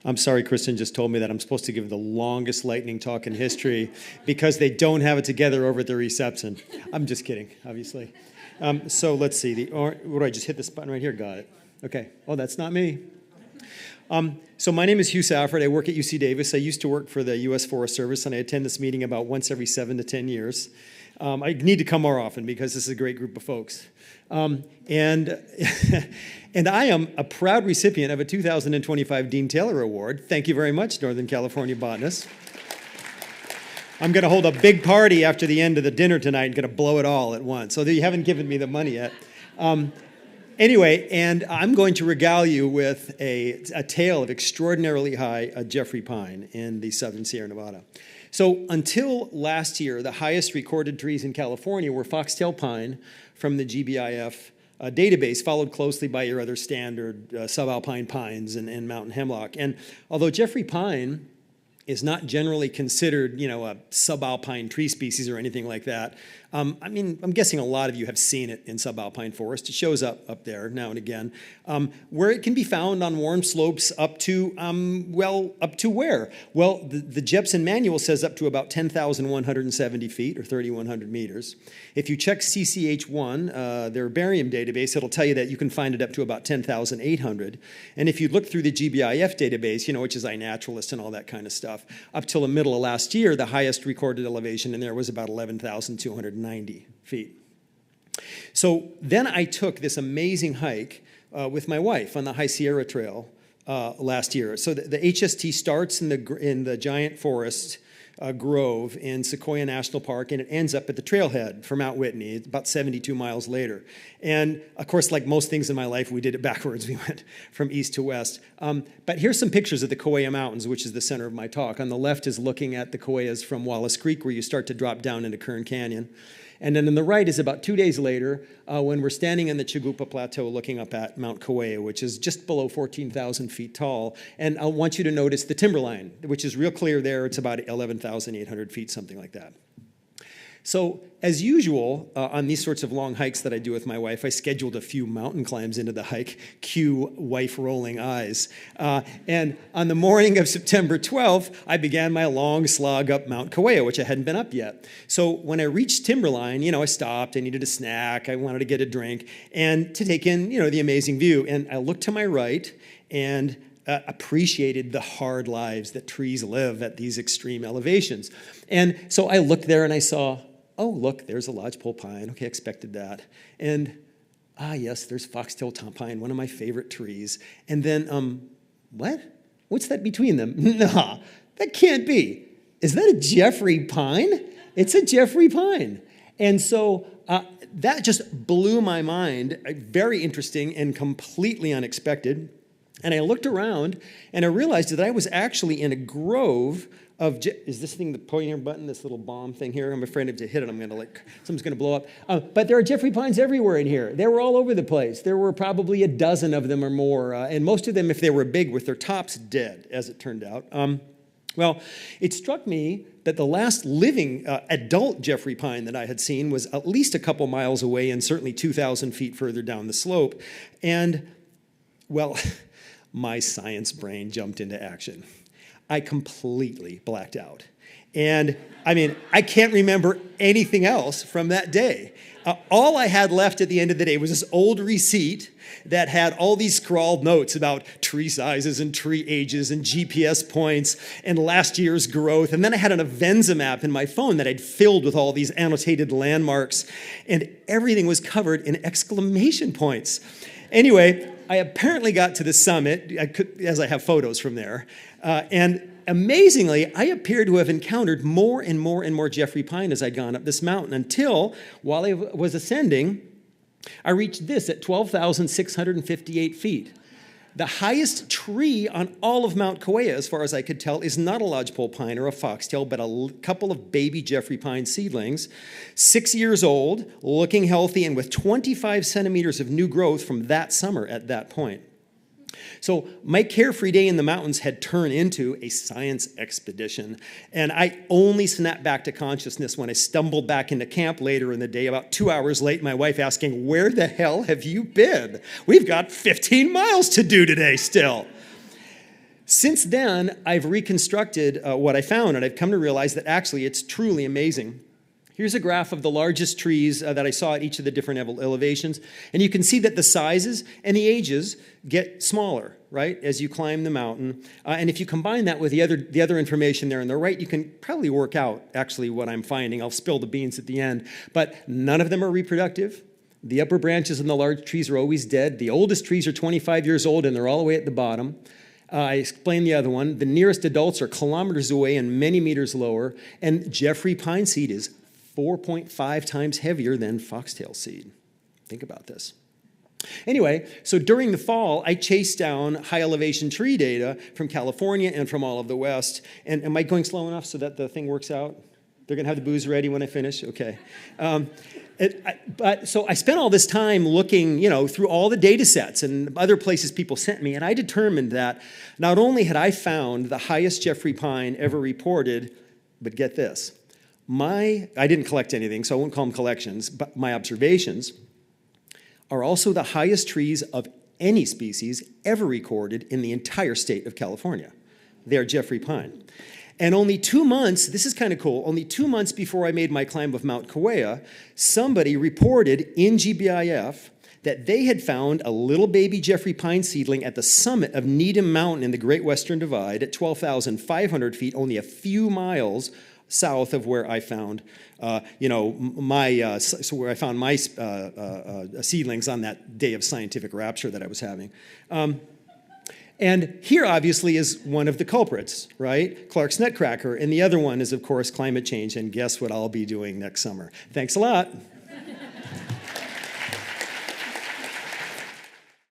I'm sorry, Kristen just told me that I'm supposed to give the longest lightning talk in history because they don't have it together over at the reception. I'm just kidding, obviously. So let's see. What do I just hit this button right here? Got it. Okay. Oh, that's not me. So my name is Hugh Safford. I work at UC Davis. I used to work for the U.S. Forest Service, and I attend this meeting about once every 7 to 10 years. I need to come more often because this is a great group of folks. And I am a proud recipient of a 2025 Dean Taylor Award. Thank you very much, Northern California botanists. I'm going to hold a big party after the end of the dinner tonight and going to blow it all at once. So you haven't given me the money yet. Anyway, and I'm going to regale you with a tale of extraordinarily high Jeffrey pine in the southern Sierra Nevada. So until last year, the highest recorded trees in California were foxtail pine from the GBIF database, followed closely by your other standard subalpine pines and mountain hemlock. And although Jeffrey pine is not generally considered, a subalpine tree species or anything like that. I'm guessing a lot of you have seen it in subalpine forest. It shows up there now and again, where it can be found on warm slopes up to, up to where? Well, the Jepson manual says up to about 10,170 feet or 3,100 meters. If you check CCH1, their barium database, it'll tell you that you can find it up to about 10,800. And if you look through the GBIF database, which is iNaturalist and all that kind of stuff, up till the middle of last year, the highest recorded elevation in there was about 11,290 feet. So then I took this amazing hike with my wife on the High Sierra Trail last year. So the HST starts in the giant forest grove in Sequoia National Park, and it ends up at the trailhead for Mount Whitney. It's about 72 miles later. And of course, like most things in my life, we did it backwards. We went from east to west. But here's some pictures of the Kauai Mountains, which is the center of my talk. On the left is looking at the Kauai's from Wallace Creek, where you start to drop down into Kern Canyon. And then on the right is about 2 days later when we're standing in the Chigupa Plateau looking up at Mount Kauai, which is just below 14,000 feet tall. And I want you to notice the timberline, which is real clear there. It's about 11,800 feet, something like that. So as usual, on these sorts of long hikes that I do with my wife, I scheduled a few mountain climbs into the hike, cue wife rolling eyes. And on the morning of September 12th, I began my long slog up Mount Kauai, which I hadn't been up yet. So when I reached timberline, I stopped, I needed a snack, I wanted to get a drink, and to take in, the amazing view. And I looked to my right and appreciated the hard lives that trees live at these extreme elevations. And so I looked there and I saw, oh, look, there's a lodgepole pine. Okay, expected that. And, yes, there's foxtail pine, one of my favorite trees. And then, what? What's that between them? Nah, that can't be. Is that a Jeffrey pine? It's a Jeffrey pine. And so that just blew my mind, very interesting and completely unexpected. And I looked around and I realized that I was actually in a grove of, is this thing the pointer button, this little bomb thing here? I'm afraid to hit it, something's gonna blow up. But there are Jeffrey pines everywhere in here. They were all over the place. There were probably a dozen of them or more. And most of them, if they were big, with their tops dead, as it turned out. Well, it struck me that the last living adult Jeffrey pine that I had seen was at least a couple miles away and certainly 2,000 feet further down the slope. And, well, my science brain jumped into action. I completely blacked out. And I can't remember anything else from that day. All I had left at the end of the day was this old receipt that had all these scrawled notes about tree sizes and tree ages and GPS points and last year's growth. And then I had an Avenza map in my phone that I'd filled with all these annotated landmarks. And everything was covered in exclamation points. Anyway, I apparently got to the summit, as I have photos from there, and amazingly, I appear to have encountered more and more and more Jeffrey pine as I'd gone up this mountain until, while I was ascending, I reached this at 12,658 feet. The highest tree on all of Mount Kauai, as far as I could tell, is not a lodgepole pine or a foxtail, but a couple of baby Jeffrey pine seedlings, 6 years old, looking healthy, and with 25 centimeters of new growth from that summer at that point. So my carefree day in the mountains had turned into a science expedition, and I only snapped back to consciousness when I stumbled back into camp later in the day, about 2 hours late, my wife asking, "Where the hell have you been? We've got 15 miles to do today still." Since then, I've reconstructed what I found, and I've come to realize that actually it's truly amazing. Here's a graph of the largest trees that I saw at each of the different elevations, and you can see that the sizes and the ages get smaller, right, as you climb the mountain. And if you combine that with the other information there on the right, you can probably work out actually what I'm finding. I'll spill the beans at the end, but none of them are reproductive. The upper branches and the large trees are always dead. The oldest trees are 25 years old, and they're all the way at the bottom. I explained the other one. The nearest adults are kilometers away and many meters lower, and Jeffrey pine seed is 4.5 times heavier than foxtail seed. Think about this. Anyway, so during the fall, I chased down high elevation tree data from California and from all of the West. And am I going slow enough so that the thing works out? They're going to have the booze ready when I finish? Okay. So I spent all this time looking, through all the data sets and other places people sent me, and I determined that not only had I found the highest Jeffrey pine ever reported, but get this, I didn't collect anything, so I won't call them collections, but my observations are also the highest trees of any species ever recorded in the entire state of California. They are Jeffrey pine. And only 2 months, this is kind of cool, only 2 months before I made my climb of Mount Kauai, somebody reported in GBIF that they had found a little baby Jeffrey pine seedling at the summit of Needham Mountain in the Great Western Divide at 12,500 feet, only a few miles south of where I found, where I found my seedlings on that day of scientific rapture that I was having. And here, obviously, is one of the culprits, right? Clark's nutcracker. And the other one is, of course, climate change. And guess what I'll be doing next summer? Thanks a lot.